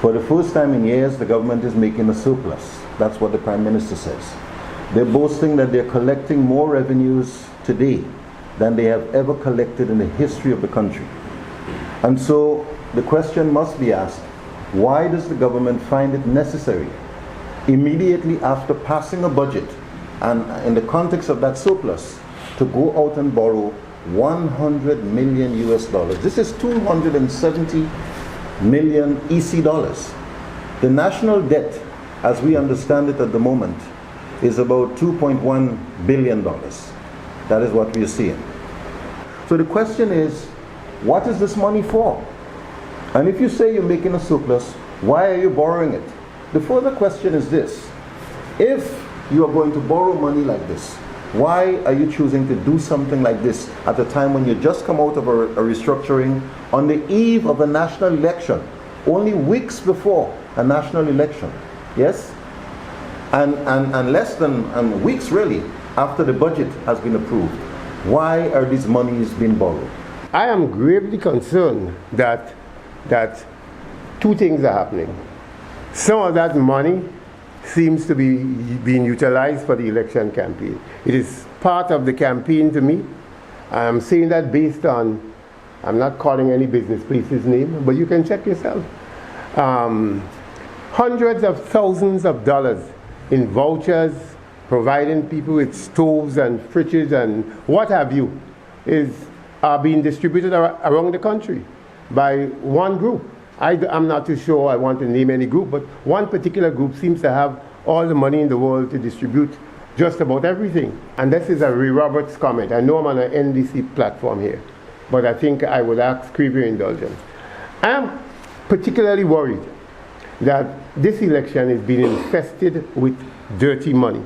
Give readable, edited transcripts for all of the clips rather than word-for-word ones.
For the first time in years, the government is making a surplus. That's what the Prime Minister says. They're boasting that they're collecting more revenues today than they have ever collected in the history of the country. And so the question must be asked, why does the government find it necessary, immediately after passing a budget, and in the context of that surplus, to go out and borrow 100 million US dollars? This is 270 million EC dollars. The national debt, as we understand it at the moment, is about $2.1 billion. That is what we are seeing. So the question is, what is this money for? And if you say you're making a surplus, why are you borrowing it? The further question is this: if you are going to borrow money like this, why are you choosing to do something like this at a time when you just come out of a restructuring on the eve of a national election, only weeks before a national election? Yes? And less than weeks really after the budget has been approved. Why are these monies being borrowed? I am gravely concerned that two things are happening. Some of that money seems to be being utilized for the election campaign. It is part of the campaign to me. I'm saying that based on, I'm not calling any business place's name, but you can check yourself. Hundreds of thousands of dollars in vouchers, providing people with stoves and fridges and what have you, are being distributed around the country by one group. I'm not too sure I want to name any group, but one particular group seems to have all the money in the world to distribute just about everything. And this is a Ray Roberts comment. I know I'm on an NDC platform here, but I think I would ask for your indulgence. I am particularly worried that this election is being infested with dirty money.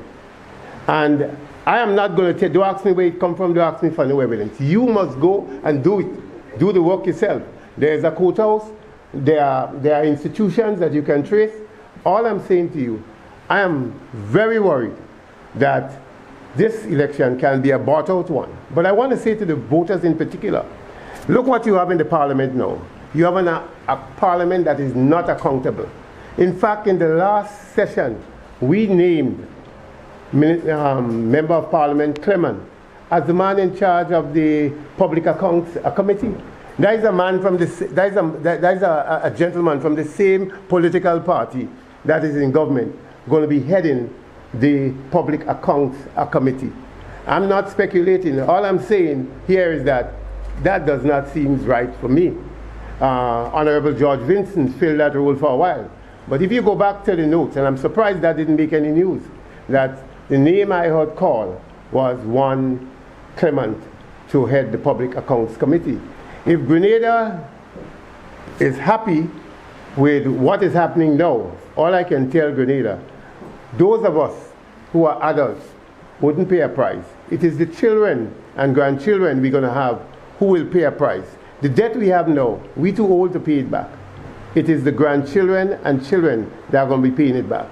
And I am not going to don't ask me where it come from, don't ask me for no evidence. You must go and do it. Do the work yourself. There's a courthouse, there are institutions that you can trace. All I'm saying to you, I am very worried that this election can be a bought out one. But I want to say to the voters in particular, look what you have in the parliament now. You have a parliament that is not accountable. In fact, in the last session, we named Member of Parliament Clement as the man in charge of the Public Accounts Committee. There is a man from a gentleman from the same political party that is in government going to be heading the Public Accounts Committee. I'm not speculating. All I'm saying here is that does not seem right for me. Honorable George Vincent filled that role for a while. But if you go back to the notes, and I'm surprised that didn't make any news, that the name I heard called was one Clement to head the Public Accounts Committee. If Grenada is happy with what is happening now, all I can tell Grenada, those of us who are adults wouldn't pay a price. It is the children and grandchildren we're going to have who will pay a price. The debt we have now, we're too old to pay it back. It is the grandchildren and children that are going to be paying it back.